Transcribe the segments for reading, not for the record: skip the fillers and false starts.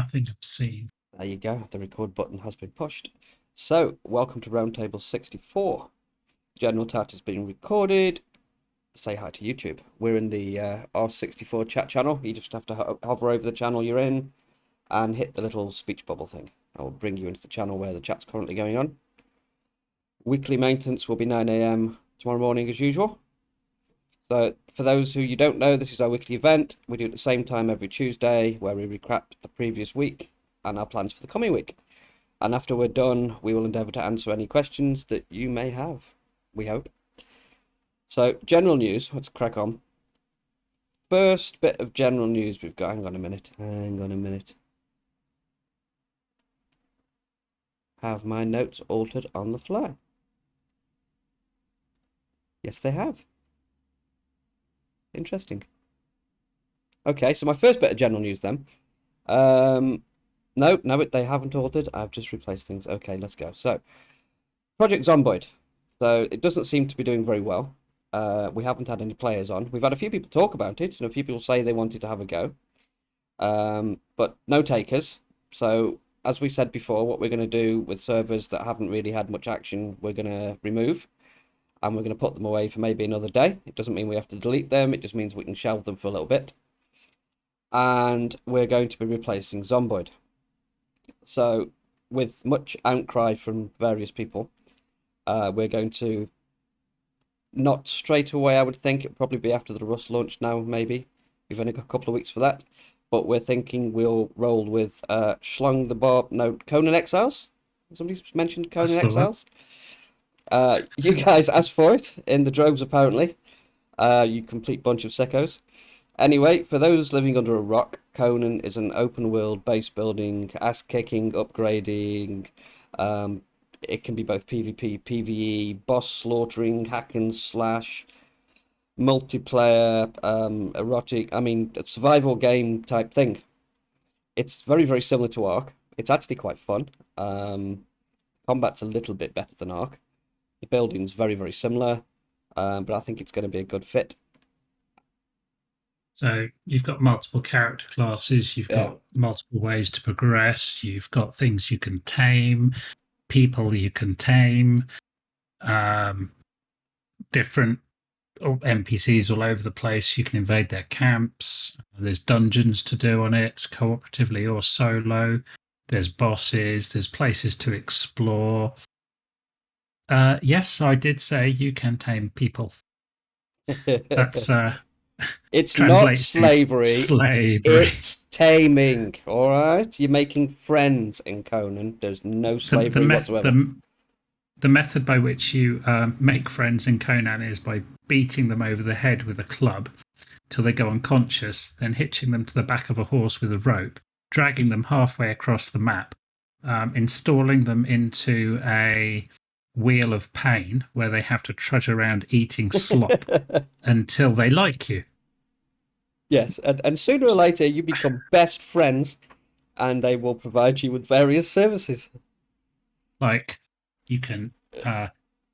nothing obscene. There you go. The record button has been pushed. So, welcome to Roundtable 64. General Tat has been recorded. Say hi to YouTube. We're in the R64 chat channel. You just have to hover over the channel you're in and hit the little speech bubble thing. I will bring you into the channel where the chat's currently going on. Weekly maintenance will be 9 AM tomorrow morning as usual. So, for those who you don't know, this is our weekly event. We do it at the same time every Tuesday where we recap the previous week and our plans for the coming week. And after we're done, we will endeavour to answer any questions that you may have, we hope. So, general news, let's crack on. First bit of general news we've got, hang on a minute. Have my notes altered on the fly? Yes, they have. Interesting. Okay, so my first bit of general news then. No, they haven't altered. I've just replaced things. Okay, let's go. So, Project Zomboid. So, it doesn't seem to be doing very well. We haven't had any players on. We've had a few people talk about it, and a few people say they wanted to have a go. But no takers. So, as we said before, what we're going to do with servers that haven't really had much action, we're going to remove. And we're going to put them away for maybe another day. It doesn't mean we have to delete them. It just means we can shelve them for a little bit. And we're going to be replacing Zomboid. So, with much outcry from various people, we're going to, not straight away, I would think, it'll probably be after the Rust launch now, maybe. We've only got a couple of weeks for that. But we're thinking we'll roll with Conan Exiles? Somebody mentioned Conan Exiles? You guys asked for it in the droves, apparently. You complete bunch of sickos. Anyway, for those living under a rock, Conan is an open world base building, ass kicking, upgrading. It can be both PvP, PvE, boss slaughtering, hack and slash, multiplayer, erotic. I mean, a survival game type thing. It's very, very similar to Ark. It's actually quite fun. Combat's a little bit better than Ark. The building's very, very similar, but I think it's going to be a good fit. So you've got multiple character classes, you've got multiple ways to progress, you've got things you can tame, people you can tame, different NPCs all over the place. You can invade their camps. There's dungeons to do on it, cooperatively or solo. There's bosses, there's places to explore. Yes, I did say you can tame people. That's it's not slavery. It's taming. All right, you're making friends in Conan. There's no slavery whatsoever. The method by which you make friends in Conan is by beating them over the head with a club till they go unconscious, then hitching them to the back of a horse with a rope, dragging them halfway across the map, installing them into a wheel of pain where they have to trudge around eating slop until they like you. Yes, and sooner or later you become best friends and they will provide you with various services. Like you can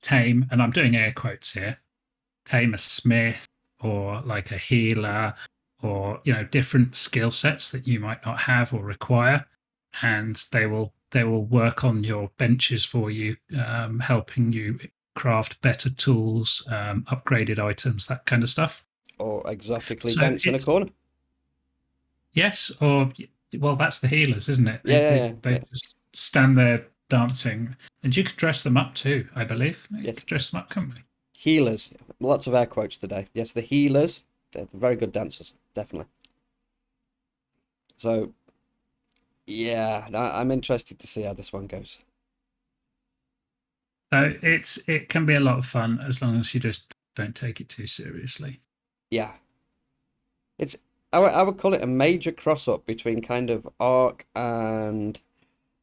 tame, and I'm doing air quotes here, tame a smith or like a healer or, different skill sets that you might not have or require, and they will work on your benches for you, helping you craft better tools, upgraded items, that kind of stuff. Or exotically dance in a corner. Yes, or, well, that's the healers, isn't it? They just stand there dancing. And you could dress them up too, I believe. You could dress them up, couldn't we? Healers. Lots of air quotes today. Yes, the healers. They're very good dancers, definitely. So, yeah, I'm interested to see how this one goes. So it can be a lot of fun as long as you just don't take it too seriously. Yeah. I would call it a major cross-up between kind of Ark, and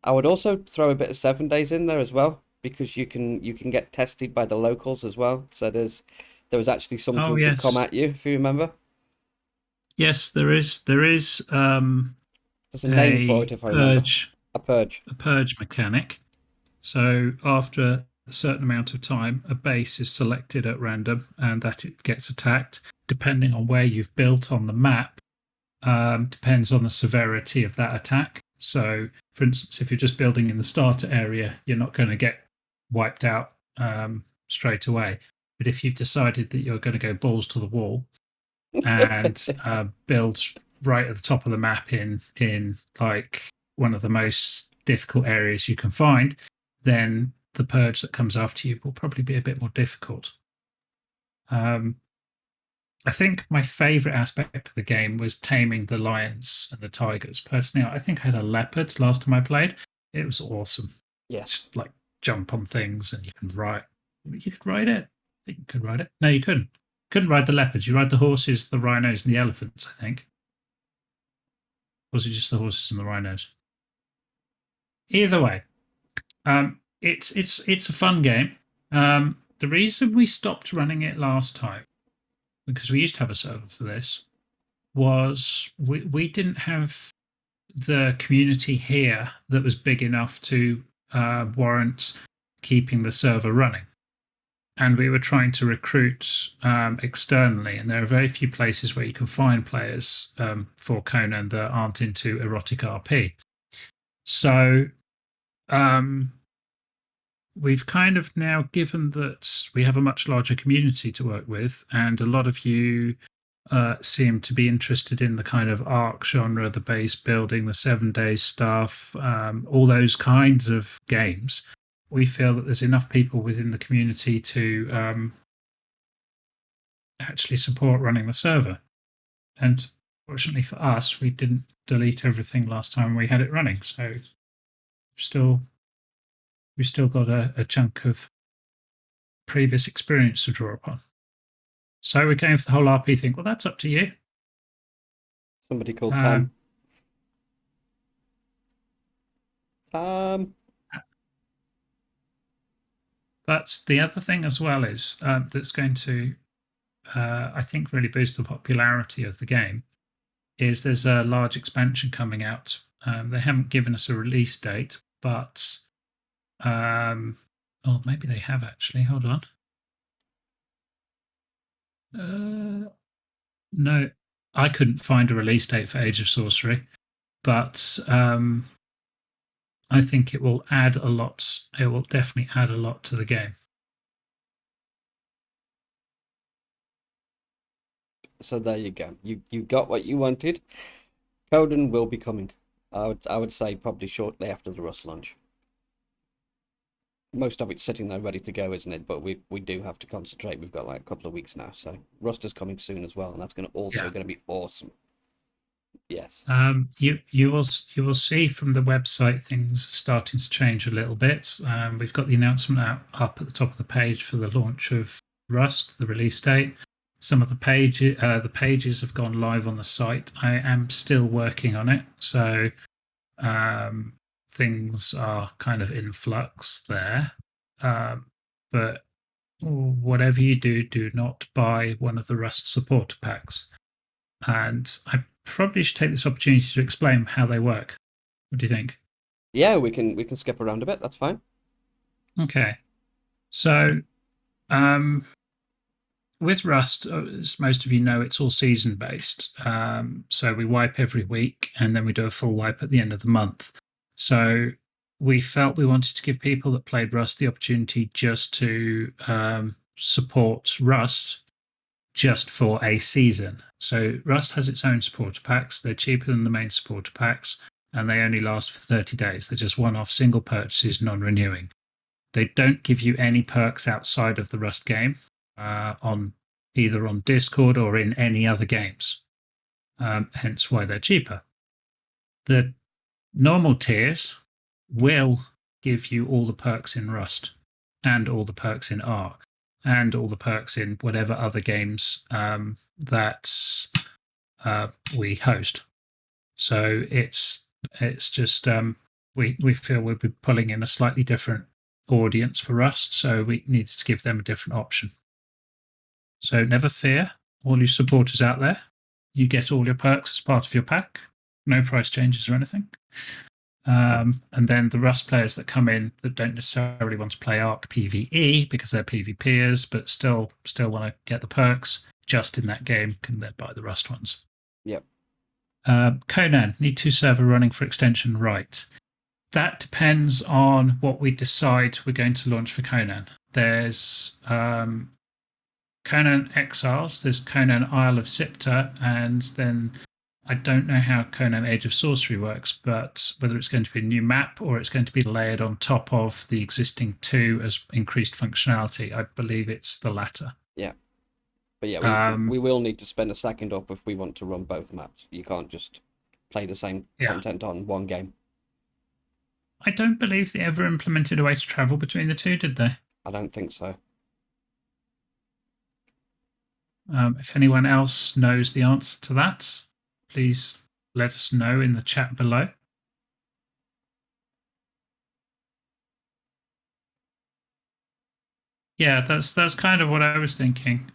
I would also throw a bit of 7 Days in there as well, because you can get tested by the locals as well. So there was actually something to come at you, if you remember. Yes, there is. There's a name for it, if I remember. A purge. A purge mechanic. So after a certain amount of time, a base is selected at random, and that it gets attacked. Depending on where you've built on the map, depends on the severity of that attack. So, for instance, if you're just building in the starter area, you're not going to get wiped out straight away. But if you've decided that you're going to go balls to the wall and build right at the top of the map in like one of the most difficult areas you can find, then the purge that comes after you will probably be a bit more difficult. Um, I think my favorite aspect of the game was taming the lions and the tigers. Personally, I think I had a leopard last time I played. It was awesome. Yes. Just like jump on things and you can ride. You could ride it. I think you could ride it. No, you couldn't. Couldn't ride the leopards. You ride the horses, the rhinos, and the elephants. I think. Or was it just the horses and the rhinos? Either way, it's a fun game. The reason we stopped running it last time, because we used to have a server for this, was we didn't have the community here that was big enough to warrant keeping the server running. And we were trying to recruit externally, and there are very few places where you can find players for Conan that aren't into erotic RP. So we've kind of now, given that we have a much larger community to work with, and a lot of you seem to be interested in the kind of arc genre, the base building, the 7 days stuff, all those kinds of games. We feel that there's enough people within the community to actually support running the server. And fortunately for us, we didn't delete everything last time we had it running, so still we've still got a chunk of previous experience to draw upon. So we're going for the whole RP thing. Well, that's up to you. Somebody called Um, Tam. But the other thing as well is that's going to, I think, really boost the popularity of the game is there's a large expansion coming out. They haven't given us a release date, but oh, maybe they have actually. Hold on. No, I couldn't find a release date for Age of Sorcery, but I think it will add a lot. It will definitely add a lot to the game. So there you go. You got what you wanted. Conan will be coming. I would say probably shortly after the Rust launch. Most of it's sitting there ready to go, isn't it? But we do have to concentrate. We've got like a couple of weeks now, so Rust is coming soon as well, and that's Yeah. going to be awesome. Yes. You will see from the website things starting to change a little bit. We've got the announcement out up at the top of the page for the launch of Rust, the release date. Some of the pages have gone live on the site. I am still working on it, so things are kind of in flux there. But whatever you do, do not buy one of the Rust supporter packs. And I probably should take this opportunity to explain how they work. What do you think? Yeah, we can skip around a bit. That's fine. Okay. So, um, with Rust, as most of you know, it's all season based. So we wipe every week and then we do a full wipe at the end of the month. So we felt we wanted to give people that played Rust the opportunity just to support Rust just for a season. So Rust has its own supporter packs. They're cheaper than the main supporter packs and they only last for 30 days. They're just one off single purchases, non renewing. They don't give you any perks outside of the Rust game on either on Discord or in any other games. Hence why they're cheaper. The normal tiers will give you all the perks in Rust and all the perks in Arc and all the perks in whatever other games that we host. So it's just we feel we'll be pulling in a slightly different audience for Rust, so we needed to give them a different option. So never fear, all you supporters out there, you get all your perks as part of your pack, no price changes or anything. And then the Rust players that come in that don't necessarily want to play Arc PvE because they're PvPers, but still want to get the perks just in that game, can then buy the Rust ones. Yep. Conan, need to server running for extension, right? That depends on what we decide we're going to launch for Conan. There's Conan Exiles, there's Conan Isle of Sipta, and then I don't know how Conan Age of Sorcery works, but whether it's going to be a new map or it's going to be layered on top of the existing two as increased functionality, I believe it's the latter. Yeah, but yeah, Um, we will need to spend a second up if we want to run both maps. You can't just play the same yeah, content on one game. I don't believe they ever implemented a way to travel between the two, did they? I don't think so. If anyone else knows the answer to that, please let us know in the chat below. Yeah, that's kind of what I was thinking.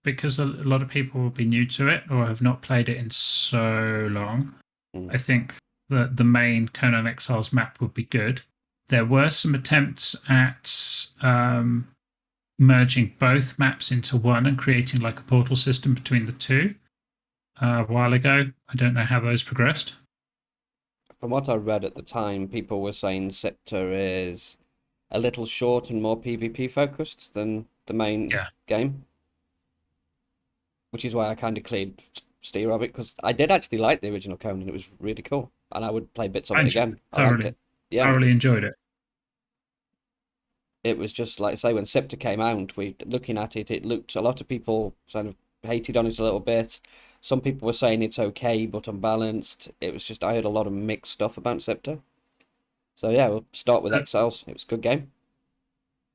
Because a lot of people will be new to it or have not played it in so long. Mm. I think that the main Conan Exiles map would be good. There were some attempts at merging both maps into one and creating like a portal system between the two a while ago. I don't know how those progressed. From what I read at the time, people were saying Scepter is a little short and more PvP focused than the main Yeah, game, which is why I kind of cleared steer of it because I did actually like the original Conan. It was really cool, and I would play bits of I it enjoyed it again. I liked thoroughly. it. Yeah, Thoroughly enjoyed it. it was just like I say when Scepter came out, we looking at it, it looked a lot of people kind of hated on it a little bit. Some people were saying it's okay but unbalanced. It was just I heard a lot of mixed stuff about Scepter. So yeah, we'll start with The, Exiles. It was a good game.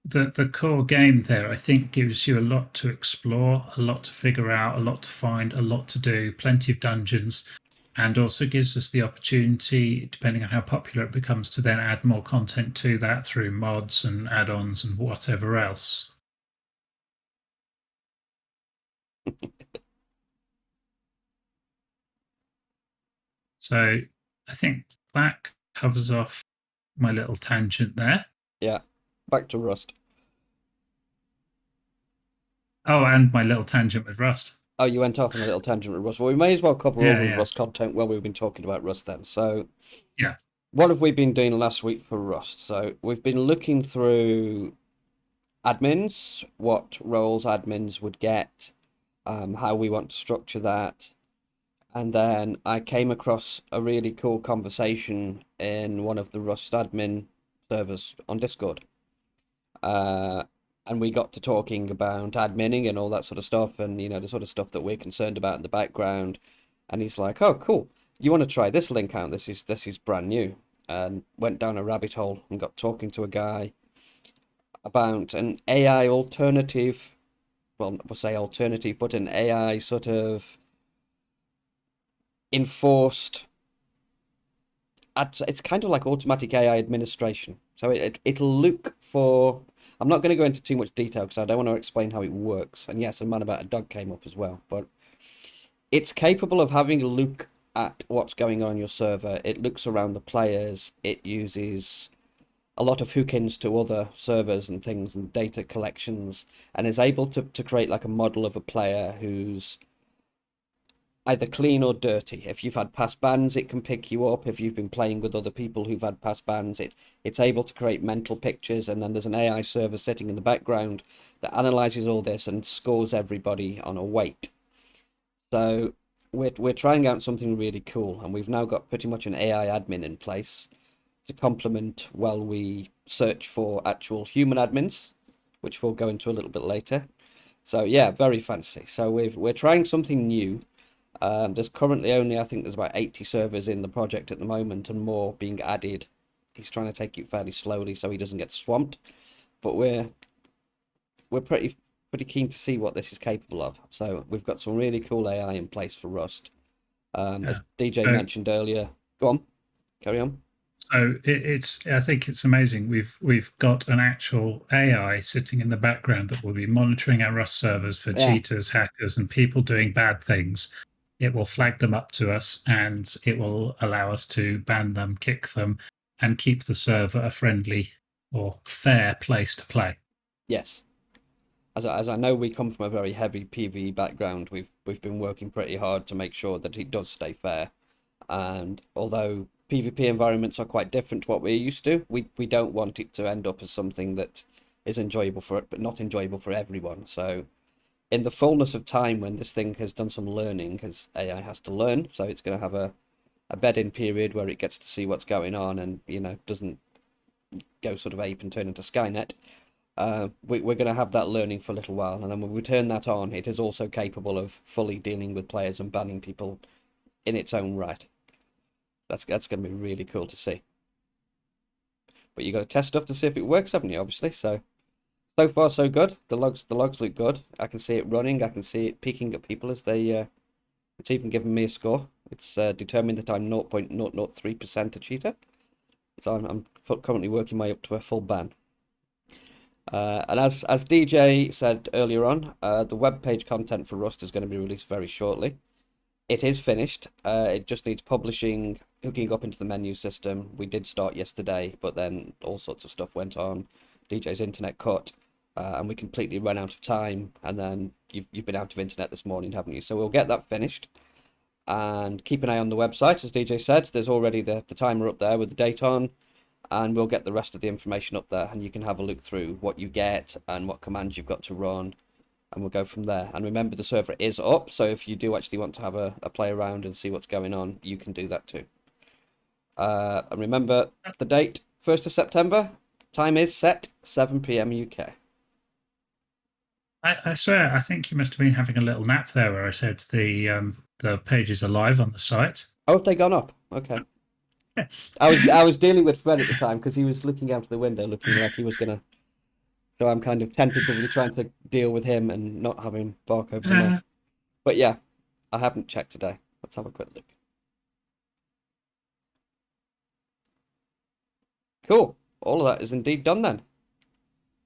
the core game there, I think, gives you a lot to explore, a lot to figure out, a lot to find, a lot to do, plenty of dungeons, and also gives us the opportunity, depending on how popular it becomes, to then add more content to that through mods and add-ons and whatever else. So I think that covers off my little tangent there. Yeah, back to Rust. Oh, and my little tangent with Rust. Oh, you went off on a little tangent with Rust. Well, we may as well cover all Yeah, the yeah, Rust content while we've been talking about Rust then. So, yeah. what have we been doing last week for Rust? So, we've been looking through admins, what roles admins would get, how we want to structure that. And then I came across a really cool conversation in one of the Rust admin servers on Discord. Uh, and we got to talking about adminning and all that sort of stuff, and the sort of stuff that we're concerned about in the background. And he's like, "Oh, cool! You want to try this link out? This is brand new." And went down a rabbit hole and got talking to a guy about an AI alternative. Well, we'll say alternative, but an AI sort of enforced. It's kind of like automatic AI administration. So it'll look for. I'm not going to go into too much detail because I don't want to explain how it works. And yes, a man about a dog came up as well, but it's capable of having a look at what's going on your server. It looks around the players. It uses a lot of hook-ins to other servers and things and data collections, and is able to create like a model of a player who's either clean or dirty. If you've had past bans, it can pick you up. If you've been playing with other people who've had past bans, it's able to create mental pictures, and then there's an AI server sitting in the background that analyzes all this and scores everybody on a weight. So we're trying out something really cool, and we've now got pretty much an AI admin in place to complement while we search for actual human admins, which we'll go into a little bit later. So yeah, very fancy. So we're trying something new. There's currently only, I think there's about 80 servers in the project at the moment and more being added. He's trying to take it fairly slowly so he doesn't get swamped, but we're pretty keen to see what this is capable of. So we've got some really cool AI in place for Rust. Yeah. As DJ So, mentioned earlier, go on, carry on. so it's. I think it's amazing. We've got an actual AI sitting in the background that will be monitoring our Rust servers for Yeah, cheaters, hackers, and people doing bad things. It will flag them up to us, and it will allow us to ban them, kick them, and keep the server a friendly or fair place to play. yes. as I know we come from a very heavy PvE background, we've been working pretty hard to make sure that it does stay fair. And although PvP environments are quite different to what we're used to, we don't want it to end up as something that is enjoyable for it, but not enjoyable for everyone. So in the fullness of time, when this thing has done some learning, because AI has to learn, so it's going to have a bed-in period where it gets to see what's going on and, doesn't go sort of ape and turn into Skynet. We're going to have that learning for a little while, and then when we turn that on, it is also capable of fully dealing with players and banning people in its own right. That's going to be really cool to see. But you got to test stuff to see if it works, haven't you? Obviously, so far so good. The logs look good. I can see it running. I can see it peeking at people as they. It's even given me a score. It's determined that I'm 0.003% a cheater. So I'm currently working my way up to a full ban. And as DJ said earlier on, the web page content for Rust is going to be released very shortly. It is finished. It just needs publishing, hooking up into the menu system. We did start yesterday, but then all sorts of stuff went on. DJ's internet cut, and we completely ran out of time. And then you've been out of internet this morning, haven't you? So we'll get that finished. And keep an eye on the website, as DJ said. There's already the timer up there with the date on, and we'll get the rest of the information up there, and you can have a look through what you get and what commands you've got to run, and we'll go from there. And remember, the server is up, so if you do actually want to have a play around and see what's going on, you can do that too. And remember the date, 1st of September. Time is set, 7 p.m. UK. I swear, I think you must have been having a little nap there, where I said the pages are live on the site. Oh, have they gone up? Okay. Yes. I was dealing with Fred at the time because he was looking out of the window, looking like he was gonna. So I'm kind of tentatively trying to deal with him and not have him bark over the mic. But yeah, I haven't checked today. Let's have a quick look. Cool. All of that is indeed done then.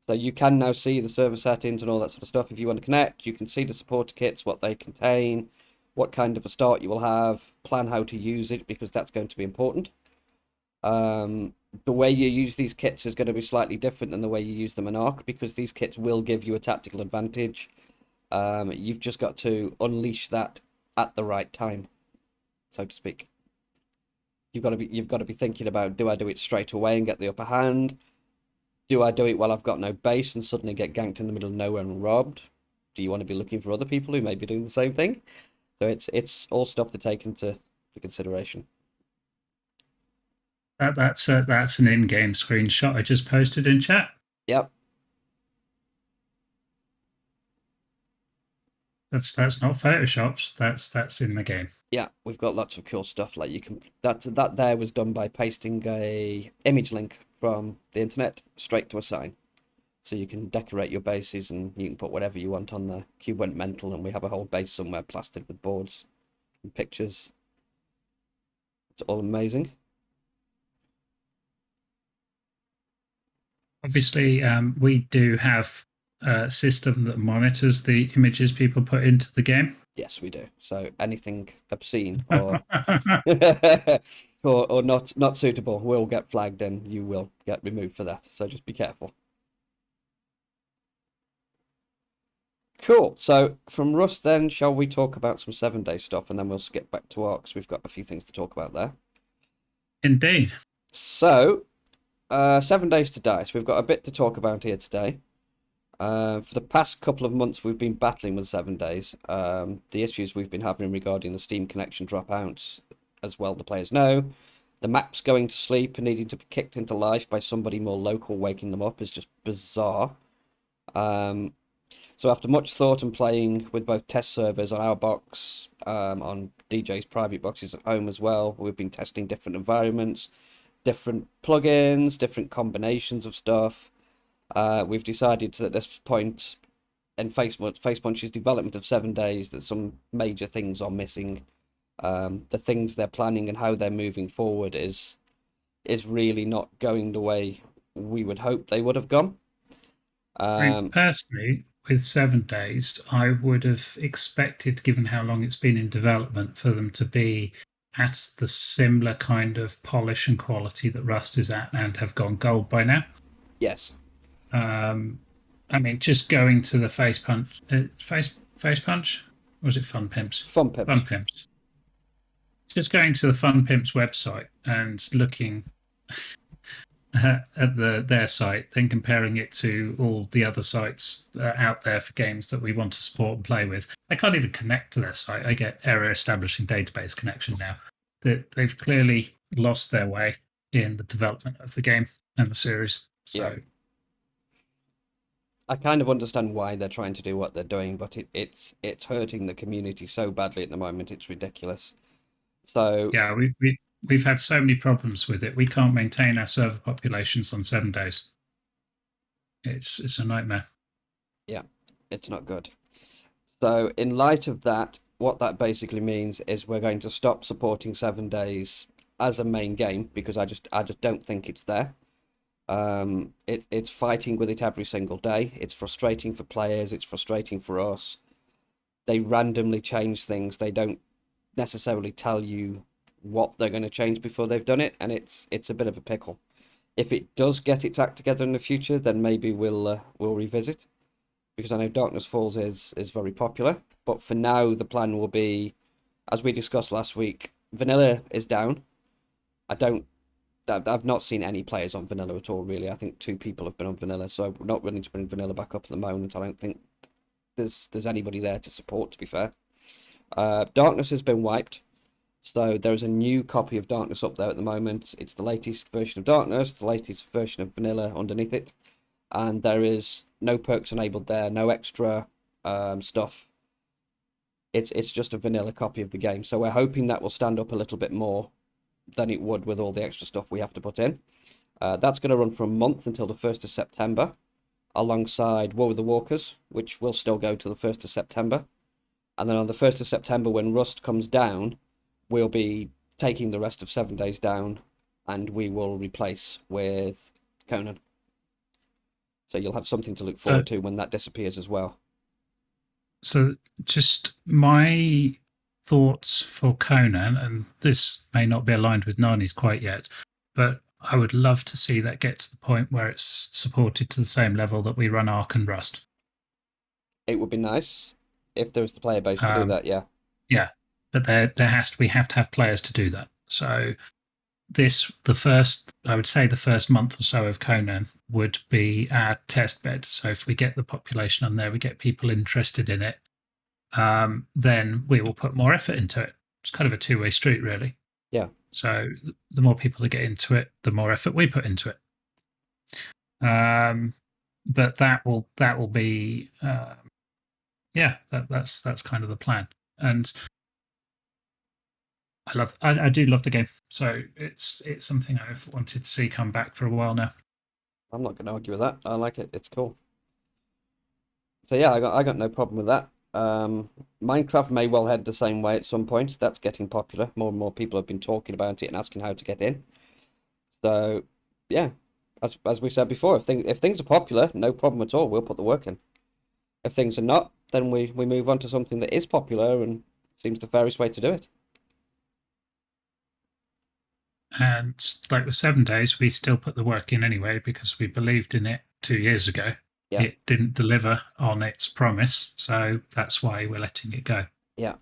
So you can now see the server settings and all that sort of stuff. If you want to connect, you can see the supporter kits, what they contain, what kind of a start you will have, plan how to use it, because that's going to be important. The way you use these kits is going to be slightly different than the way you use them in Ark, because these kits will give you a tactical advantage. You've just got to unleash that at the right time, so to speak. You've got to be thinking about, do I do it straight away and get the upper hand? Do I do it while I've got no base and suddenly get ganked in the middle of nowhere and robbed? Do you want to be looking for other people who may be doing the same thing? So it's all stuff to take into consideration. That's an in-game screenshot I just posted in chat. Yep. That's not photoshopped. That's in the game. Yeah, we've got lots of cool stuff. Like you can that there was done by pasting a image link from the internet straight to a sign. So you can decorate your bases and you can put whatever you want on there. Cube went mental and we have a whole base somewhere plastered with boards and pictures. It's all amazing. Obviously, we do have a system that monitors the images people put into the game. Yes, we do. So anything obscene or or not suitable will get flagged and you will get removed for that. So just be careful. Cool. So from Rust then, shall we talk about some 7-day stuff and then we'll skip back to Ark because we've got a few things to talk about there. Indeed. So 7 days to die. So we've got a bit to talk about here today. For the past couple of months, we've been battling with 7 days. The issues we've been having regarding the Steam connection dropouts, as well, the players know. The maps going to sleep and needing to be kicked into life by somebody more local waking them up is just bizarre. So after much thought and playing with both test servers on our box, on DJ's private boxes at home as well, we've been testing different environments, different plugins, different combinations of stuff. We've decided at this point in Facepunch's development of 7 days that some major things are missing. The things they're planning and how they're moving forward is really not going the way we would hope they would have gone. I mean, personally, with 7 days, I would have expected, given how long it's been in development, for them to be at the similar kind of polish and quality that Rust is at and have gone gold by now. Yes. I mean, just going to the face punch, face punch, or was it Fun Pimps? Fun Fun pips. Pimps. Just going to the Fun Pimps website and looking at their site, then comparing it to all the other sites out there for games that we want to support and play with. I can't even connect to their site. I get error establishing database connection now. That they've clearly lost their way in the development of the game and the series. Yeah. So I kind of understand why they're trying to do what they're doing, but it's hurting the community so badly at the moment. It's ridiculous. So yeah, we've had so many problems with it. We can't maintain our server populations on 7 days. It's a nightmare. yeah, it's not good. So in light of that, what that basically means is we're going to stop supporting 7 days as a main game because I just don't think it's there. It's fighting with it every single day. It's frustrating for players. It's frustrating for us. They randomly change things. They don't necessarily tell you what they're going to change before they've done it, and it's a bit of a pickle. If it does get its act together in the future, then maybe we'll revisit because I know Darkness Falls is very popular. But for now, the plan will be, as we discussed last week, vanilla is down. I don't. I've not seen any players on vanilla at all, really. I think two people have been on vanilla, so we're not willing to bring vanilla back up at the moment. I don't think there's anybody there to support. To be fair, Darkness has been wiped. So there's a new copy of Darkness up there at the moment. It's the latest version of Darkness, the latest version of Vanilla underneath it, and there is no perks enabled there, no extra stuff. It's just a vanilla copy of the game. So we're hoping that will stand up a little bit more than it would with all the extra stuff we have to put in. That's going to run for a month until the 1st of September, alongside War with the Walkers, which will still go to the 1st of September. And then on the 1st of September, when Rust comes down, we'll be taking the rest of 7 days down and we will replace with Conan. So you'll have something to look Uh, forward to when that disappears as well. so just my thoughts for Conan, and this may not be aligned with Nani's quite yet, but I would love to see that get to the point where it's supported to the same level that we run Ark and Rust. It would be nice if there was the player base to do Um, that, yeah. yeah, but we have to have players to do that. So the first, I would say the first month or so of Conan would be our test bed. So if we get the population on there, we get people interested in it, then we will put more effort into it. It's kind of a two-way street, really. Yeah. So the more people that get into it, the more effort we put into it. But that will be yeah, that's kind of the plan. And I do love the game, so it's something I've wanted to see come back for a while now. I'm not going to argue with that. I like it. It's cool. So yeah, I got no problem with that. Minecraft may well head the same way at some point. That's getting popular. More and more people have been talking about it and asking how to get in. So yeah, as we said before, if things are popular, no problem at all. We'll put the work in. If things are not, then we move on to something that is popular and seems the fairest way to do it. And like with 7 days, we still put the work in anyway because we believed in it 2 years ago. Yeah, It didn't deliver on its promise, so that's why we're letting it go. yeah.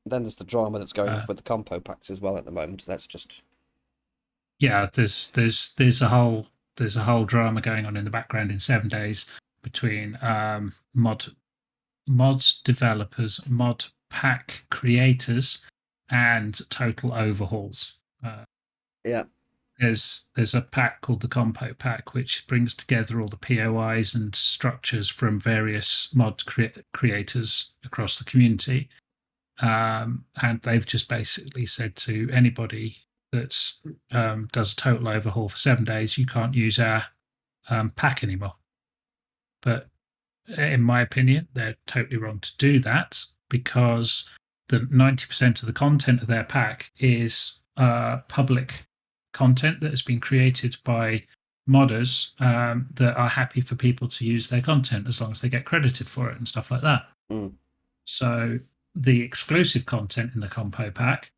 Then there's the drama that's going Uh, off with the compo packs as well at the moment. That's just yeah, there's a whole drama going on in the background in 7 days between mods developers, mod pack creators, and total overhauls. Uh, yeah, there's a pack called the Compo Pack, which brings together all the POIs and structures from various mod creators across the community. And they've just basically said to anybody that does a total overhaul for 7 days, you can't use our pack anymore. But in my opinion, they're totally wrong to do that because the 90% of the content of their pack is public content that has been created by modders that are happy for people to use their content as long as they get credited for it and stuff like that. mm, So the exclusive content in the compo pack,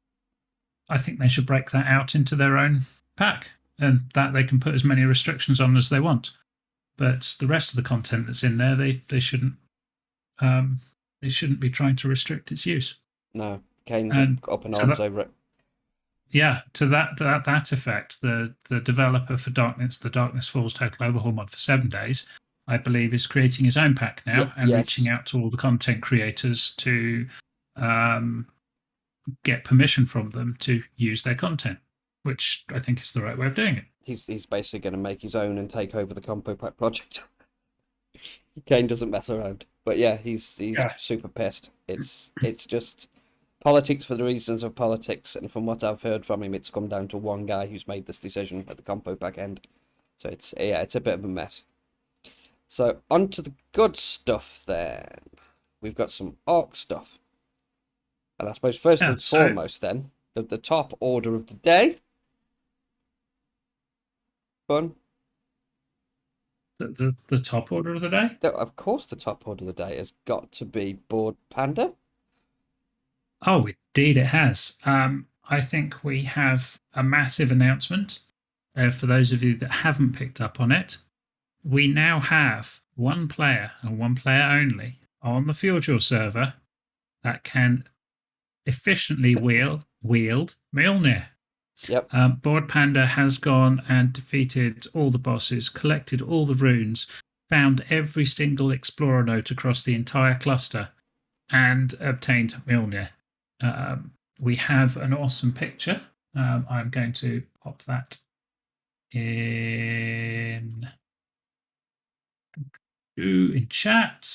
I think they should break that out into their own pack and that they can put as many restrictions on as they want. but the rest of the content that's in there, um, they shouldn't be trying to restrict its use. No, Kane's And up in to arms that, over it. yeah, to that effect, the developer for Darkness, the Darkness Falls Total Overhaul mod for 7 days, I believe, is creating his own pack now and reaching Yes, out to all the content creators to um, get permission from them to use their content, which I think is the right way of doing it. he's basically going to make his own and take over the Compo Pack project. Kane doesn't mess around, but yeah, he's Yeah, super pissed. It's just politics for the reasons of politics, and from what I've heard from him, it's come down to one guy who's made this decision at the Compo Pack end. So it's a bit of a mess. So on to the good stuff then. We've got some Arc stuff. And I suppose first yeah. and So foremost then, the top order of the day. Fun. the top order of the day. Of course the top order of the day has got to be Board Panda. Oh, indeed, it has. I think we have a massive announcement. For those of you that haven't picked up on it, we now have one player and one player only on the FuelJaw server that can efficiently wield Mjolnir. Yep. Board Panda has gone and defeated all the bosses, collected all the runes, found every single explorer note across the entire cluster, and obtained Mjolnir. We have an awesome picture. I'm going to pop that in chat.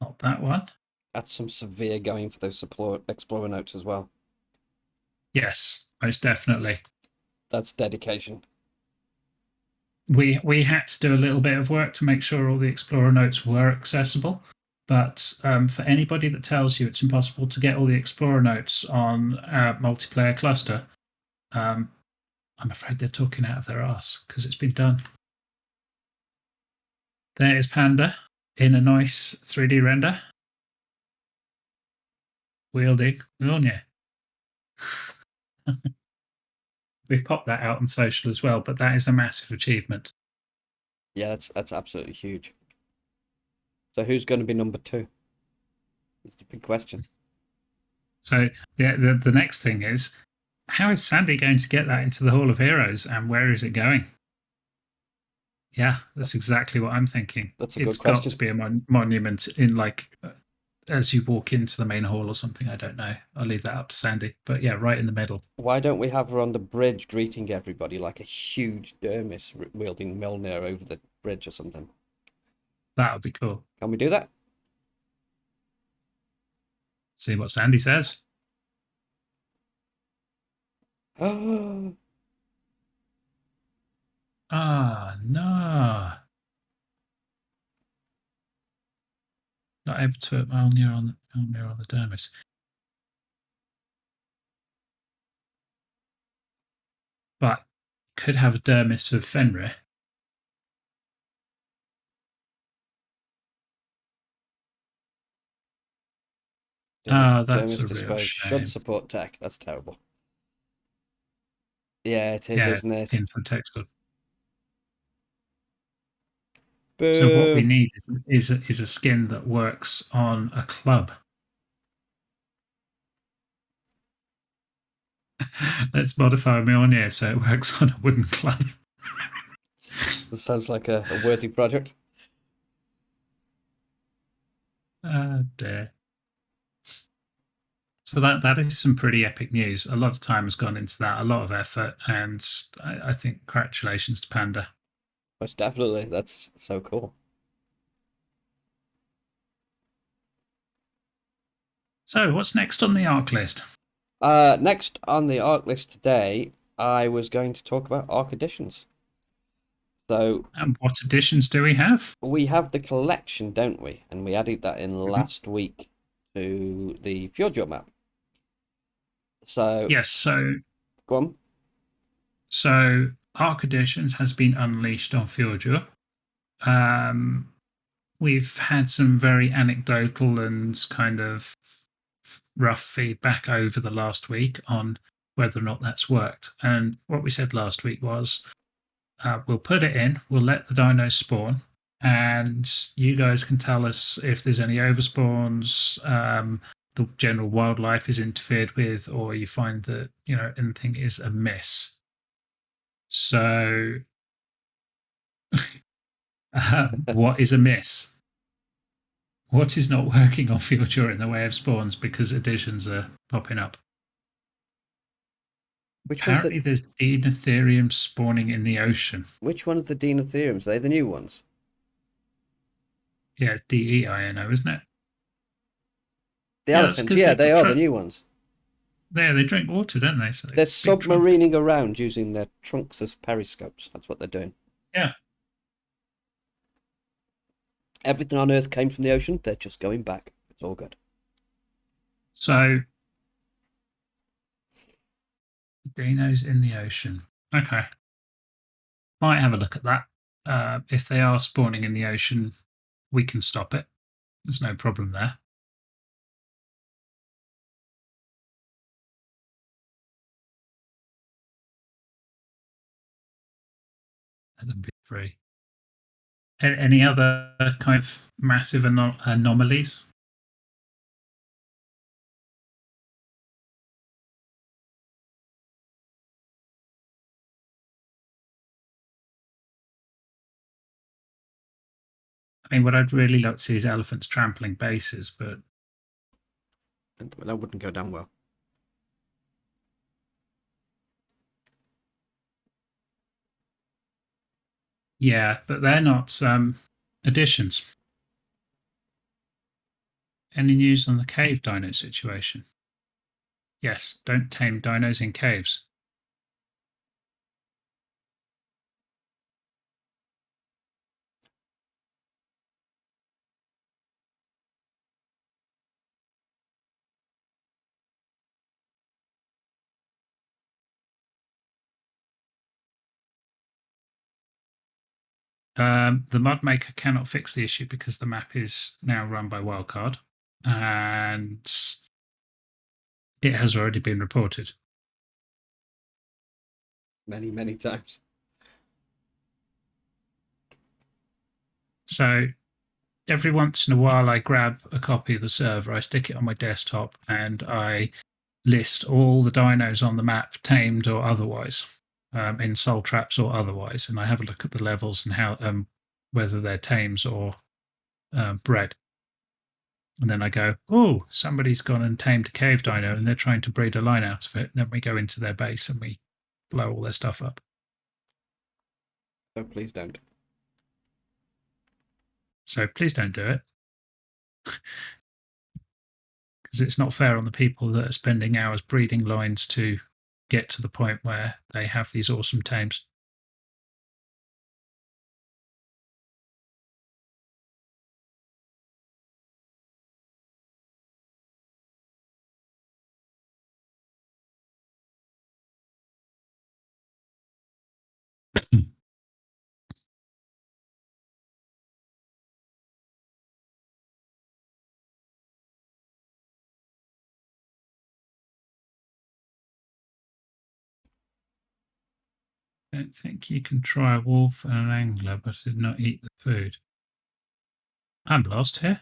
Not that one. That's some severe going for those explorer notes as well. Yes, most definitely. That's dedication. We had to do a little bit of work to make sure all the Explorer notes were accessible. But for anybody that tells you it's impossible to get all the Explorer notes on a multiplayer cluster, I'm afraid they're talking out of their arse because it's been done. There is Panda in a nice 3D render, wielding Mjolnir. We've popped that out on social as well, but that is a massive achievement. Yeah, that's absolutely huge. So who's going to be number 2? It's the big question. So the next thing is, how is Sandy going to get that into the Hall of Heroes, and where is it going? Yeah, that's exactly what I'm thinking. That's a It's good got to question. be a monument in as you walk into the main hall or something. I don't know. I'll leave that up to Sandy. But yeah, right in the middle. Why don't we have her on the bridge greeting everybody like a huge dermis wielding Mjolnir over the bridge or something? That would be cool. Can we do that? See what Sandy says. Oh, Ah, no. Not able to put Mjolnir on the dermis. But could have a dermis of Fenrir. Ah, that's dermis a real disguise should shame. support tech. That's terrible. Yeah, it is, Yeah, isn't it? infant textile. So what we Boo. need is a skin that works on a club. Let's modify Mjolnir so it works on a wooden club. That sounds like a worthy project. Dear. So that is some pretty epic news. A lot of time has gone into that, a lot of effort, and I think congratulations to Panda. Most definitely. That's so cool. So what's next on the ARC list? Next on the ARC list today, I was going to talk about ARC editions. So And what editions do we have? we have the collection, don't we? And we added that in last week to the FuelJaw map. So Yes, go on. so ARC editions has been unleashed on FuelJaw. We've had some very anecdotal and kind of rough feedback over the last week on whether or not that's worked. And what we said last week was we'll put it in. We'll let the dinos spawn, and you guys can tell us if there's any overspawns, the general wildlife is interfered with, or you find that anything is amiss. So, what is amiss? What is not working on Future in the way of spawns because additions are popping up? Which one's the Apparently, there's Deinotherium spawning in the ocean. which one of the Deinotheriums? Are they the new ones? Yeah, it's DEINO, isn't it? The Yeah, that's elephants, because yeah, they they are the new ones. they drink water, don't they? So They're big trunk. submarining around using their trunks as periscopes. That's what they're doing. Yeah. Everything on Earth came from the ocean. They're just going back. It's all good. So dinos in the ocean. Okay. Might have a look at that. If they are spawning in the ocean, we can stop it. There's no problem there. Let them be free. Any other kind of massive anomalies? I mean, what I'd really like to see is elephants trampling bases, but That wouldn't go down well. yeah, but they're not additions. Any news on the cave dino situation? Yes, don't tame dinos in caves. The mod maker cannot fix the issue because the map is now run by Wildcard, and it has already been reported. Many, many times. So every once in a while, I grab a copy of the server, I stick it on my desktop, and I list all the dinos on the map, tamed or otherwise, in soul traps or otherwise, and I have a look at the levels and how whether they're tames or bred. And then I go, oh, somebody's gone and tamed a cave dino and they're trying to breed a line out of it. And then we go into their base and we blow all their stuff up. Oh, please don't. So please don't do it. Because it's not fair on the people that are spending hours breeding lines to get to the point where they have these awesome tames. I don't think you can try a wolf and an angler, but did not eat the food. I'm lost here.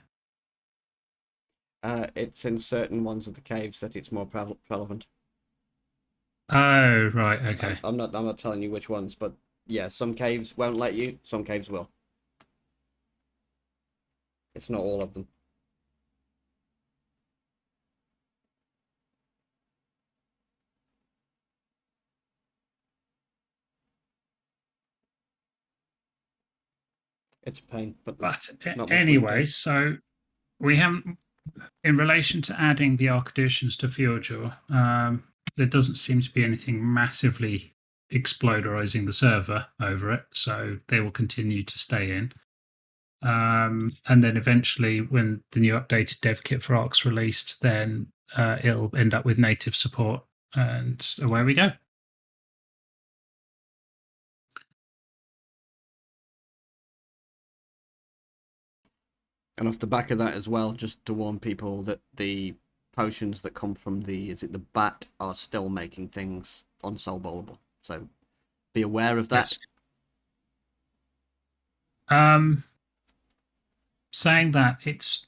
It's in certain ones of the caves that it's more relevant. Oh, right, okay. I'm not telling you which ones, but yeah, some caves won't let you, some caves will. It's not all of them. It's a pain, but But there's not much we can anyway, do. so we haven't, in relation to adding the arc additions to Fjordjor, there doesn't seem to be anything massively exploderizing the server over it, so they will continue to stay in. And then eventually, when the new updated dev kit for Arc's released, then it'll end up with native support, and away we go. And off the back of that as well, just to warn people that the potions that come from the bat are still making things unsolvable. So be aware of that. Yes. Um, saying that it's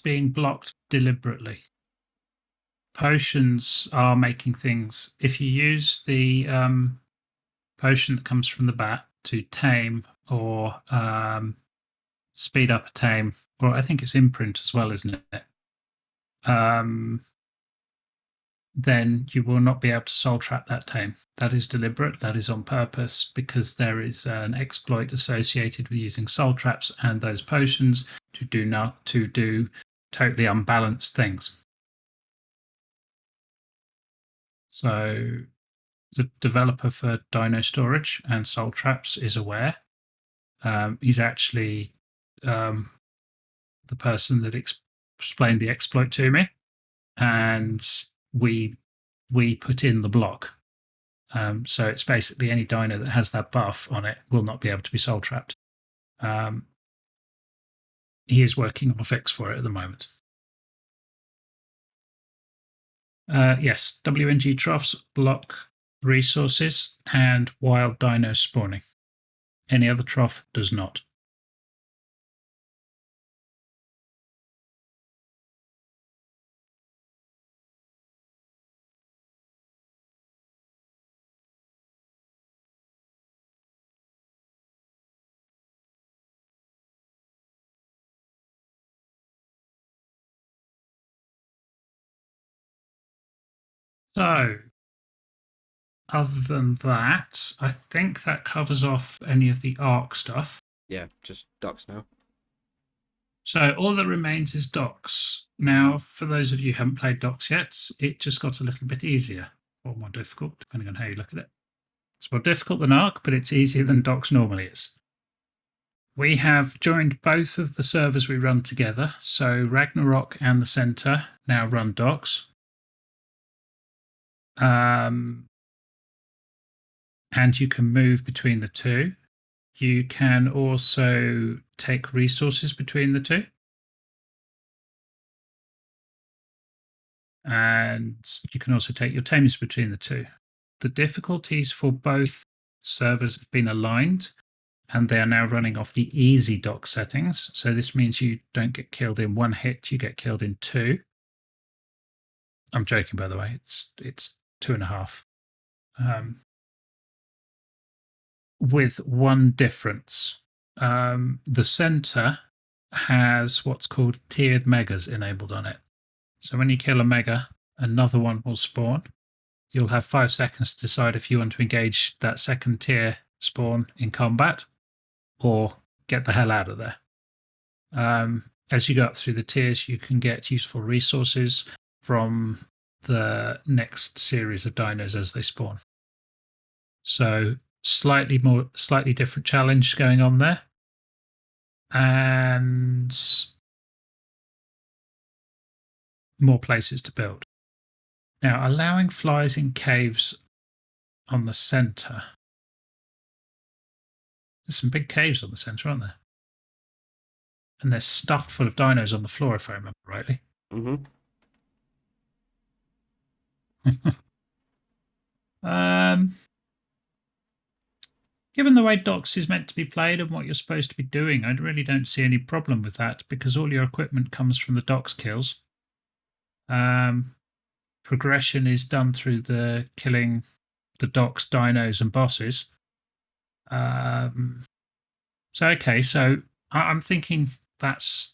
being blocked deliberately. Potions are making things. If you use the potion that comes from the bat to tame or speed up a tame, or I think it's imprint as well, isn't it? Then you will not be able to soul trap that tame. That is deliberate, that is on purpose, because there is an exploit associated with using soul traps and those potions to do totally unbalanced things. So the developer for Dino Storage and Soul Traps is aware. He's actually the person that explained the exploit to me, and we put in the block. So it's basically any dino that has that buff on it will not be able to be soul trapped. He is working on a fix for it at the moment. Yes, WNG troughs block resources and wild dino spawning. Any other trough does not. So, other than that, I think that covers off any of the ARC stuff. Yeah, just docks now. So all that remains is docks. Now, for those of you who haven't played docks yet, it just got a little bit easier or more difficult, depending on how you look at it. It's more difficult than ARC, but it's easier than docks normally is. We have joined both of the servers we run together. So Ragnarok and the Center now run docks. And you can move between the two. You can also take resources between the two. And you can also take your tames between the two. The difficulties for both servers have been aligned, and they are now running off the easy dock settings. So this means you don't get killed in one hit, you get killed in two. I'm joking, by the way. It's 2.5. With one difference. The center has what's called tiered megas enabled on it. So when you kill a mega, another one will spawn. You'll have 5 seconds to decide if you want to engage that second tier spawn in combat or get the hell out of there. As you go up through the tiers, you can get useful resources from the next series of dinos as they spawn. So slightly different challenge going on there. And more places to build. Now, allowing flies in caves on the center. There's some big caves on the center, aren't there? And they're stuffed full of dinos on the floor, if I remember rightly. Mm-hmm. Given the way docks is meant to be played and what you're supposed to be doing, I really don't see any problem with that because all your equipment comes from the docks kills. Progression is done through the killing the docks, dinos, and bosses. So I'm thinking that's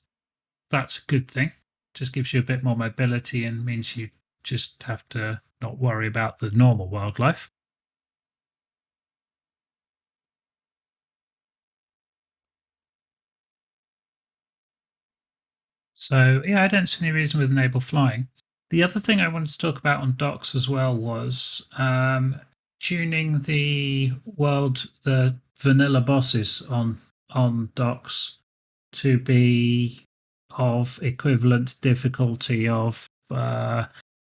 a good thing. Just gives you a bit more mobility and means you just have to not worry about the normal wildlife. So yeah, I don't see any reason with enable flying. The other thing I wanted to talk about on docks as well was tuning the vanilla bosses on docks to be of equivalent difficulty of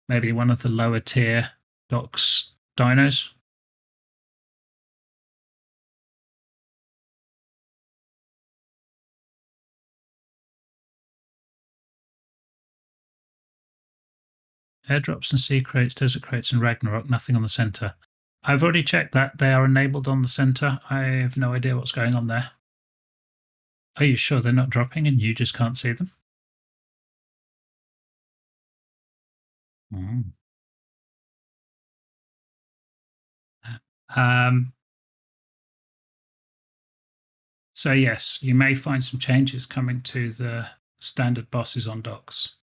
maybe one of the lower tier docks dinos. Airdrops and sea crates, desert crates, and Ragnarok, nothing on the center. I've already checked that they are enabled on the center. I have no idea what's going on there. Are you sure they're not dropping and you just can't see them? Mm. Um, so yes, you may find some changes coming to the standard bosses on docks,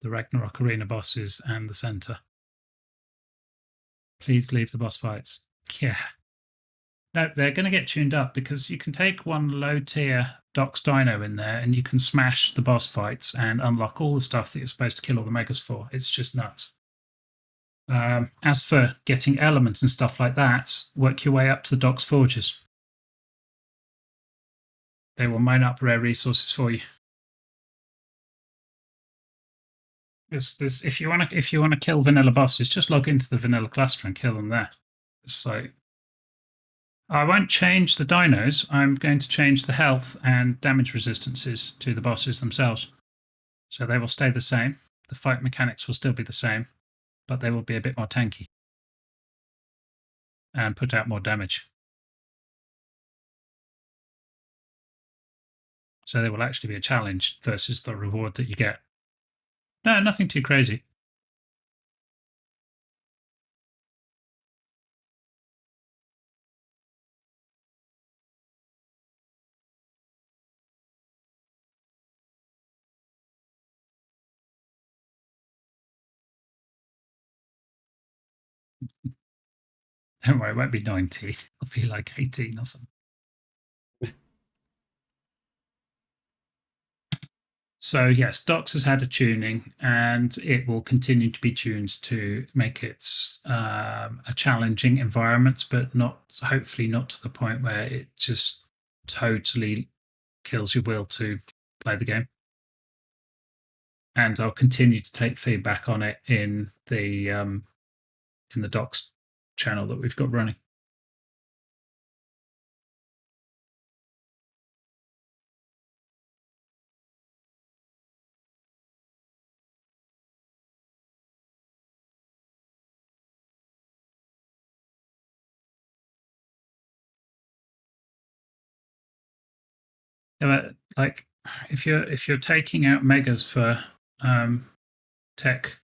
the Ragnarok Arena bosses and the center. Please leave the boss fights. Yeah. No, they're going to get tuned up because you can take one low tier Docs Dino in there and you can smash the boss fights and unlock all the stuff that you're supposed to kill all the megas for. It's just nuts. As for getting elements and stuff like that, work your way up to the Docs Forges. They will mine up rare resources for you. If you want to kill vanilla bosses, just log into the vanilla cluster and kill them there. It's like I won't change the dinos. I'm going to change the health and damage resistances to the bosses themselves. So they will stay the same. The fight mechanics will still be the same, but they will be a bit more tanky and put out more damage. So they will actually be a challenge versus the reward that you get. No, nothing too crazy. Don't worry, it won't be 19. It'll be like 18 or something. So yes, Docs has had a tuning, and it will continue to be tuned to make it a challenging environment, but not hopefully not to the point where it just totally kills your will to play the game. And I'll continue to take feedback on it in the Docs channel that we've got running. Yeah, like if you're taking out megas for tech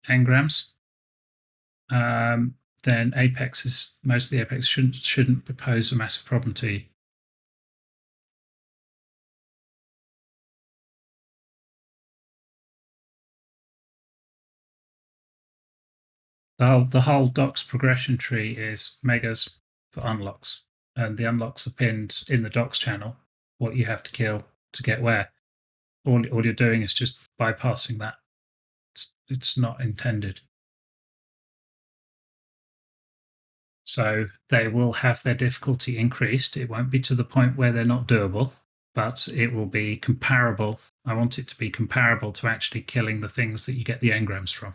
engrams, then Apex is most of the Apex shouldn't pose a massive problem to you. The whole Docs progression tree is megas for unlocks, and the unlocks are pinned in the Docs channel. What you have to kill to get where. All you're doing is just bypassing that. It's not intended. So they will have their difficulty increased. It won't be to the point where they're not doable, but it will be comparable. I want it to be comparable to actually killing the things that you get the engrams from.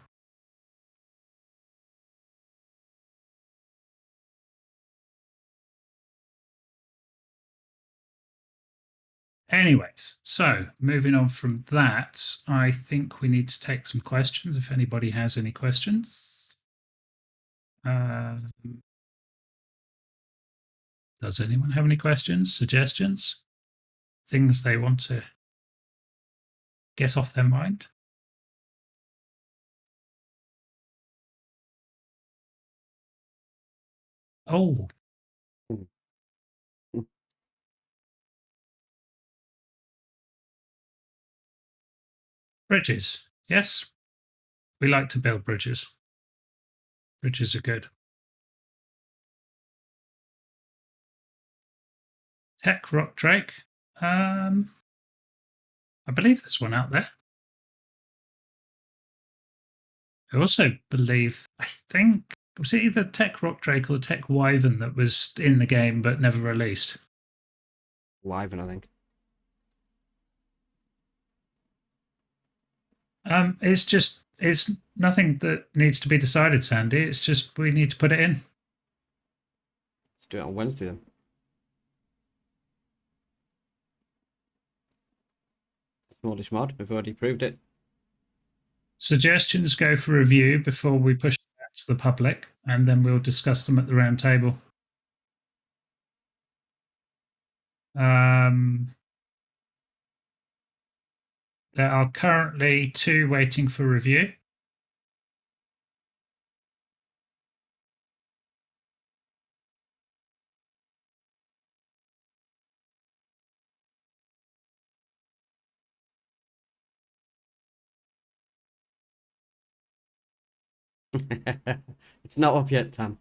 Anyways, so moving on from that, I think we need to take some questions if anybody has any questions. Does anyone have any questions, suggestions, things they want to get off their mind? Oh, bridges. Yes, we like to build bridges. Bridges are good. Tech Rock Drake. I believe there's one out there. I also believe, I think, was it either Tech Rock Drake or Tech Wyvern that was in the game but never released? Wyvern, I think. It's nothing that needs to be decided, Sandy. It's just we need to put it in. Let's do it on Wednesday then. Smallish mod, we've already proved it. Suggestions go for review before we push it to the public, and then we'll discuss them at the round table. There are currently 2 waiting for review. It's not up yet, Tam.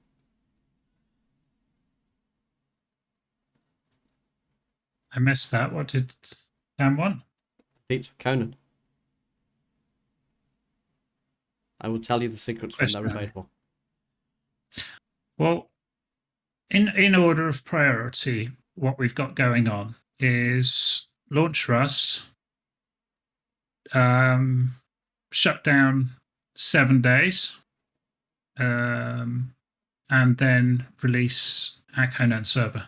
I missed that. What did Sam want? Dates for Conan. I will tell you the secrets when they're available. Well, in order of priority, what we've got going on is launch Rust, shut down 7 days, and then release our Conan server.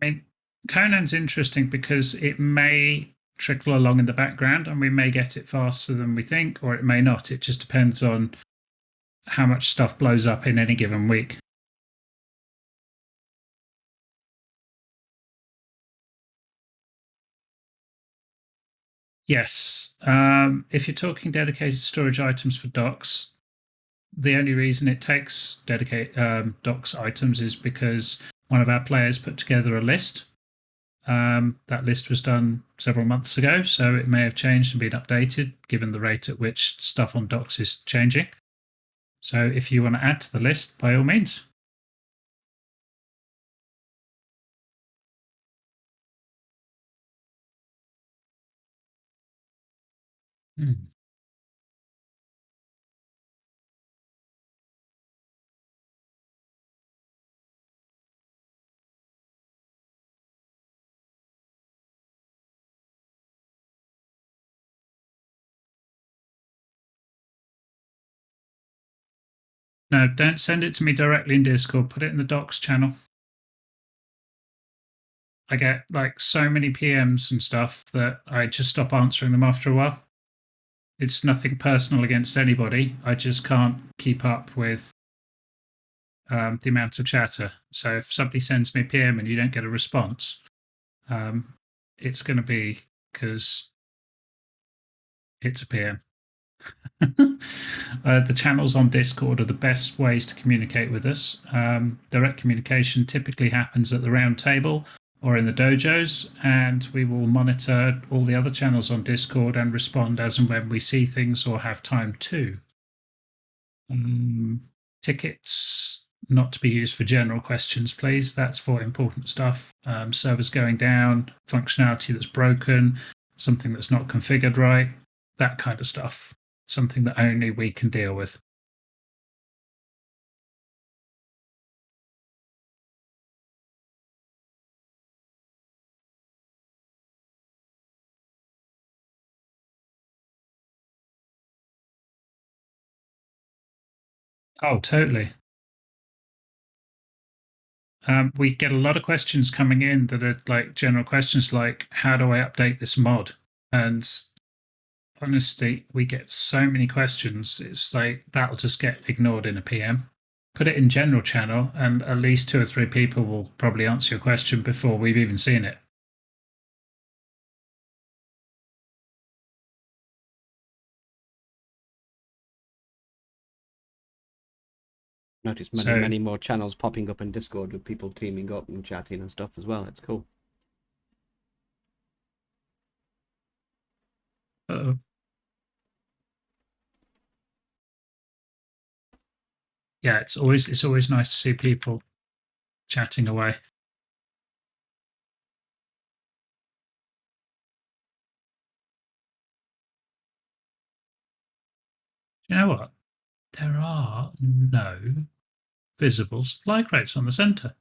I mean, Conan's interesting because it may trickle along in the background and we may get it faster than we think, or it may not. It just depends on how much stuff blows up in any given week. Yes. If you're talking dedicated storage items for docs, the only reason it takes dedicated docs items is because one of our players put together a list. That list was done several months ago, so it may have changed and been updated given the rate at which stuff on docs is changing. So if you want to add to the list, by all means. Hmm. No, don't send it to me directly in Discord. Put it in the docs channel. I get like so many PMs and stuff that I just stop answering them after a while. It's nothing personal against anybody. I just can't keep up with the amount of chatter. So if somebody sends me a PM and you don't get a response, it's going to be because it's a PM. The channels on Discord are the best ways to communicate with us. Direct communication typically happens at the round table or in the dojos, and we will monitor all the other channels on Discord and respond as and when we see things or have time to. Tickets not to be used for general questions, please. That's for important stuff. Servers going down, functionality that's broken, something that's not configured right, that kind of stuff. Something that only we can deal with. Oh, totally. We get a lot of questions coming in that are like general questions like, how do I update this mod? And honestly, we get so many questions. It's like that'll just get ignored in a PM. Put it in general channel, and at least 2 or 3 people will probably answer your question before we've even seen it. Notice many more channels popping up in Discord with people teaming up and chatting and stuff as well. It's cool. Uh-oh. Yeah, it's always nice to see people chatting away. You know what? There are no visible supply crates on the center.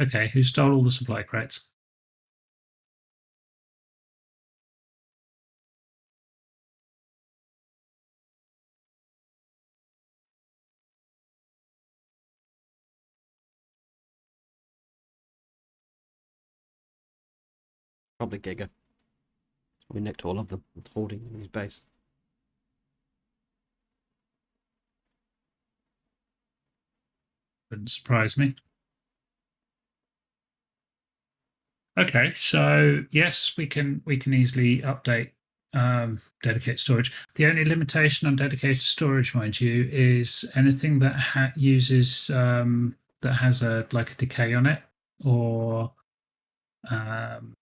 Okay, who stole all the supply crates? Probably Giga. We nicked all of them, holding in his base. Wouldn't surprise me. Okay, so yes, we can easily update dedicated storage. The only limitation on dedicated storage, mind you, is anything that uses that has a like a decay on it, or um,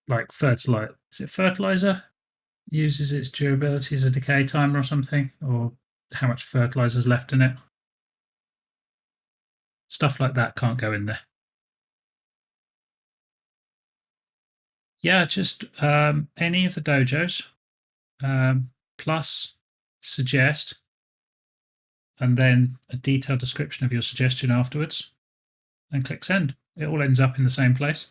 like fertilizer. Is it fertilizer? Uses its durability as a decay timer or something, or how much fertilizer is left in it. Stuff like that can't go in there. Yeah, just any of the dojos, plus suggest, and then a detailed description of your suggestion afterwards, and click send. It all ends up in the same place.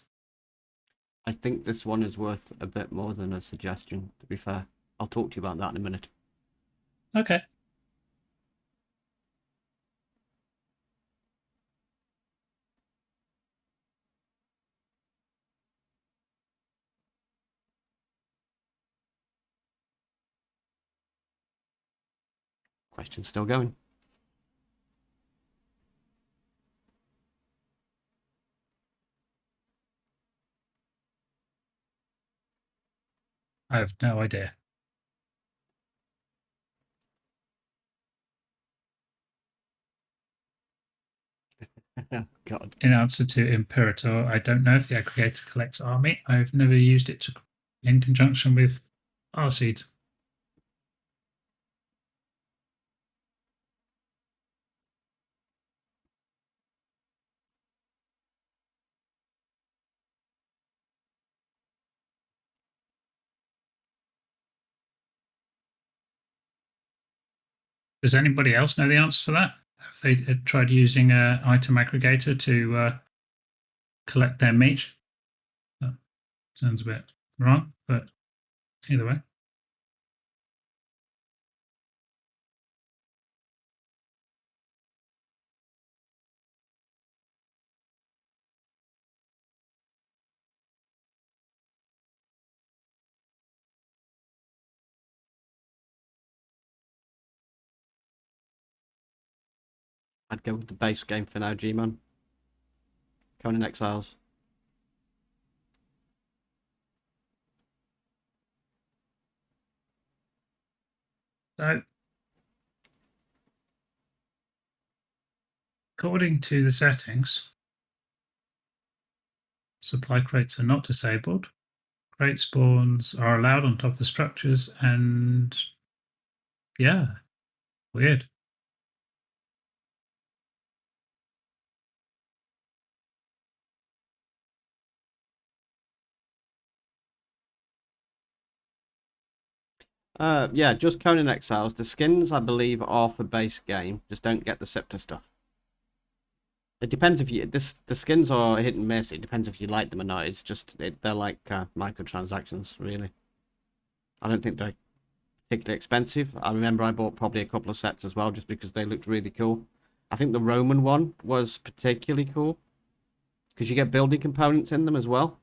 I think this one is worth a bit more than a suggestion, to be fair. I'll talk to you about that in a minute. Okay. Question's still going. I have no idea. God. In answer to Imperator, I don't know if the aggregator collects army. I've never used it in conjunction with R seeds. Does anybody else know the answer to that? Have they tried using an item aggregator to collect their meat? That sounds a bit wrong, but either way. I'd go with the base game for now, G-Man. Conan Exiles. So, according to the settings, supply crates are not disabled. Crate spawns are allowed on top of structures, and yeah, weird. Yeah, just Conan Exiles. The skins, I believe, are for base game. Just don't get the Scepter stuff. It depends if you... the skins are hit and miss. It depends if you like them or not. It's just... they're like microtransactions, really. I don't think they're particularly expensive. I remember I bought probably a couple of sets as well, just because they looked really cool. I think the Roman one was particularly cool, because you get building components in them as well.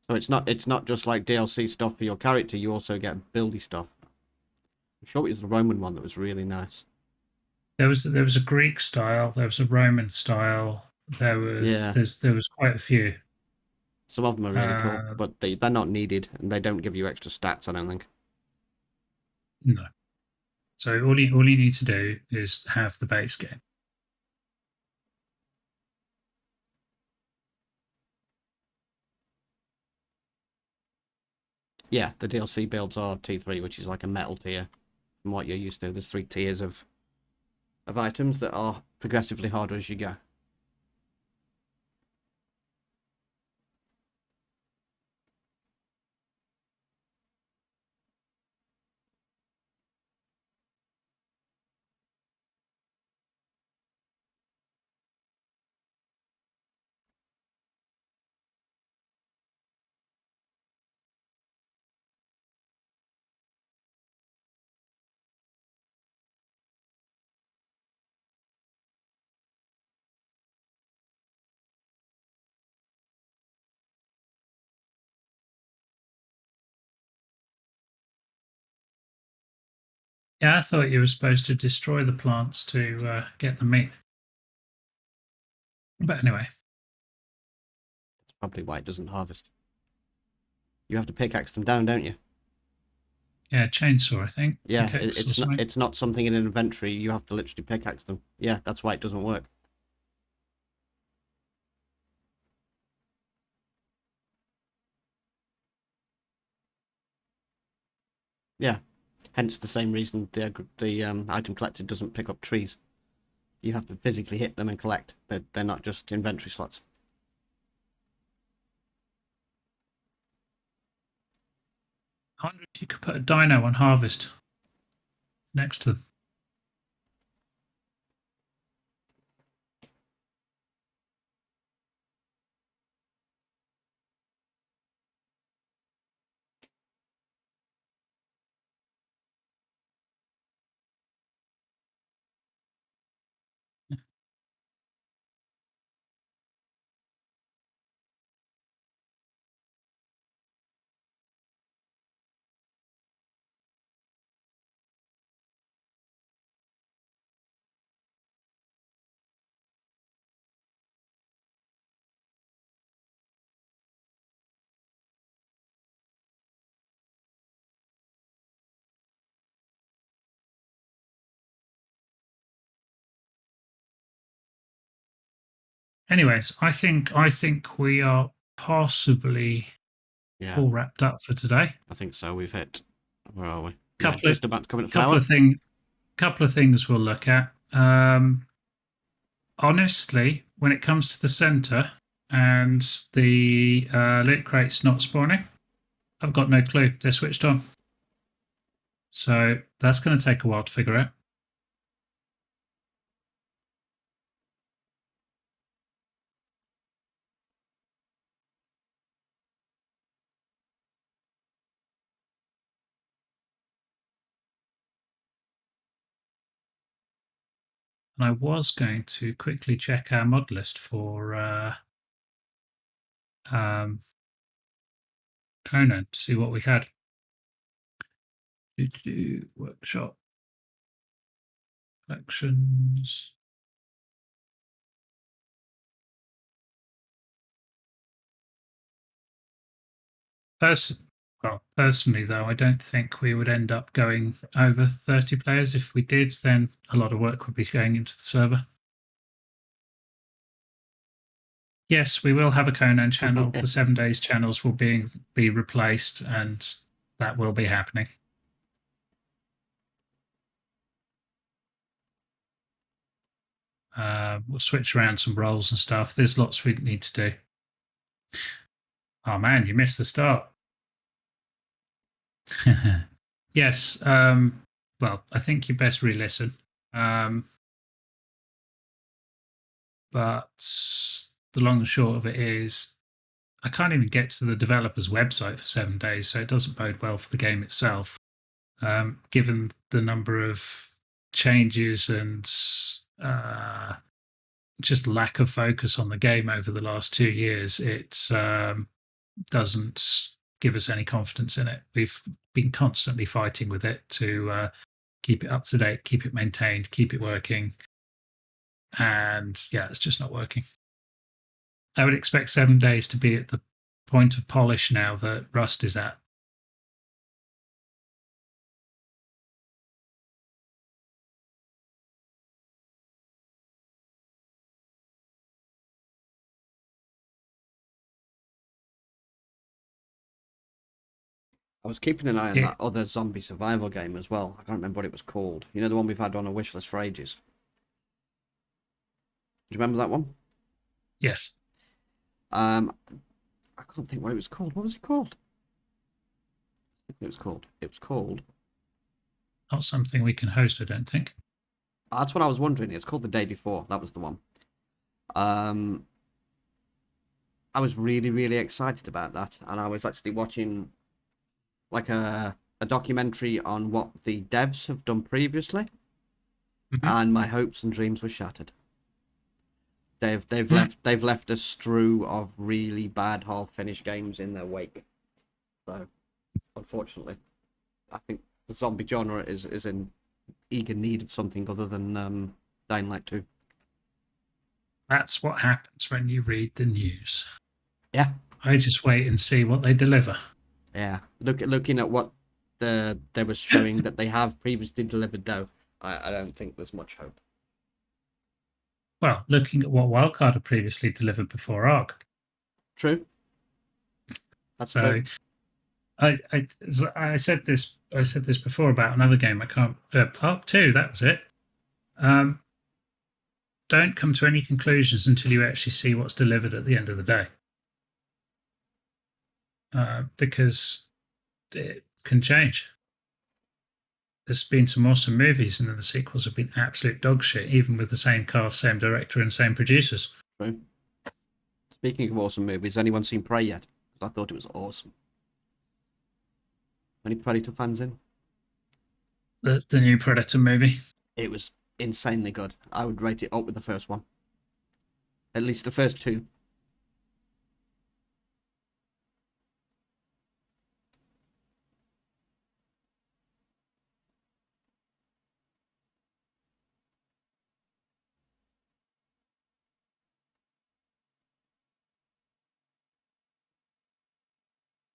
So it's not just like DLC stuff for your character. You also get buildy stuff. I'm sure it was the Roman one that was really nice. There was a Greek style, there was a Roman style, Yeah, there was quite a few. some of them are really cool, Uh, but they're not needed and they don't give you extra stats, I don't think. no. So all you need to do is have the base game. Yeah, the DLC builds are T3, which is like a metal tier from what you're used to. There's 3 tiers of items that are progressively harder as you go. Yeah, I thought you were supposed to destroy the plants to get the meat. But anyway, That's probably why it doesn't harvest. You have to pickaxe them down, don't you? yeah, chainsaw, I think. Yeah, Pickaxe or it's not something. it's not something in an inventory. You have to literally pickaxe them. Yeah, that's why it doesn't work. Yeah, hence the same reason the item collector doesn't pick up trees. You have to physically hit them and collect. They're not just inventory slots. I wonder if you could put a dino on harvest next to them. Anyways, I think we are possibly Yeah, all wrapped up for today. I think so. We've hit. Where are we? Yeah, Couple of just about to come into couple flower. of thing couple of things we'll look at. Honestly, when it comes to the center and the loot crates not spawning, I've got no clue. They're switched on. So that's going to take a while to figure out. And I was going to quickly check our mod list for um, Conan to see what we had. Workshop collections. Pers- Personally, though, I don't think we would end up going over 30 players. If we did, then a lot of work would be going into the server. Yes, we will have a Conan channel. The 7 Days channels will be replaced, and that will be happening. We'll switch around some roles and stuff. There's lots we need to do. Oh man, you missed the start. Yes. Well, I think you best re-listen. But the long and short of it is, I can't even get to the developer's website for 7 days, so it doesn't bode well for the game itself. Given the number of changes and just lack of focus on the game over the last 2 years, it doesn't give us any confidence in it. We've been constantly fighting with it to keep it up to date, keep it maintained, keep it working. And yeah, it's just not working. I would expect 7 days to be at the point of polish now that Rust is at. I was keeping an eye on It, that other zombie survival game as well. I can't remember what it was called. You know, the one we've had on a wish list for ages. Do you remember that one? yes, Um, I can't think what it was called. What was it called? It was called. It was called. not something we can host, I don't think. That's what I was wondering. It's called The Day Before. That was the one. Um, I was really, really excited about that, and I was actually watching like a documentary on what the devs have done previously, Mm-hmm. and my hopes and dreams were shattered. They've Mm. left a strew of really bad half finished games in their wake. So unfortunately, I think the zombie genre is in eager need of something other than Dying Light 2. That's what happens when you read the news. Yeah, I just wait and see what they deliver. yeah. Looking at what they were showing that they have previously delivered, though, I don't think there's much hope. Well, looking at what Wildcard had previously delivered before ARC. True, that's true. So I said this before about another game. I can't Arc 2, that was it. Um, don't come to any conclusions until you actually see what's delivered at the end of the day. Because it can change. There's been some awesome movies, and then the sequels have been absolute dog shit, even with the same cast, same director, and same producers. True. Speaking of awesome movies, anyone seen Prey yet? 'Cause I thought it was awesome. Any Predator fans in? The new Predator movie. It was insanely good. I would rate it up with the first one. At least the first two.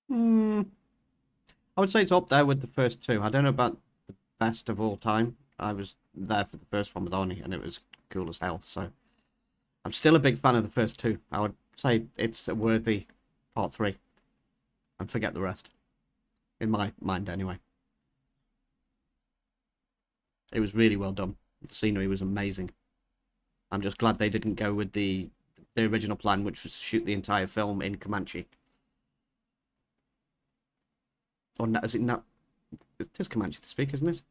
Hmm. I would say it's up there with the first two. I don't know about the best of all time. I was there for the first one with Arnie, and it was cool as hell. So I'm still a big fan of the first two. I would say it's a worthy part three, and forget the rest. In my mind, anyway. It was really well done. The scenery was amazing. I'm just glad they didn't go with the original plan, which was to shoot the entire film in Comanche. Or is it not? It is Comanche to speak, isn't it?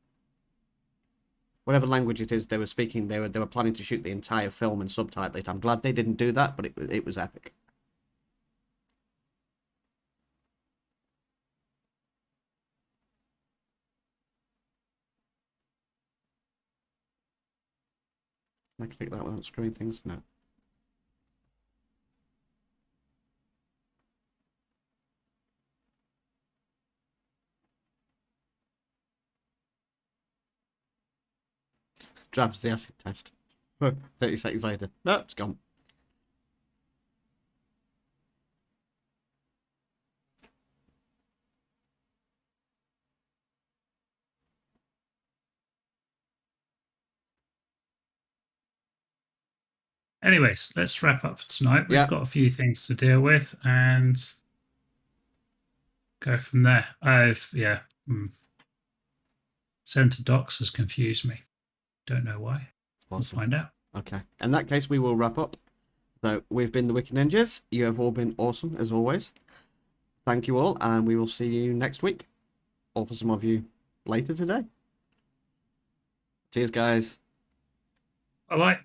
Whatever language it is they were speaking, they were planning to shoot the entire film and subtitle it. I'm glad they didn't do that, but it was epic. Can I click that without screwing things? No. Drives the acid test. 30 seconds later. No, it's gone. Anyways, let's wrap up for tonight. We've Yeah, got a few things to deal with and go from there. Center Docs has confused me. Don't know why. We'll awesome. find out. Okay. In that case, we will wrap up. So we've been the Wicked Ninjas. You have all been awesome as always. Thank you all, and we will see you next week. Or for some of you later today. Cheers, guys. Bye bye.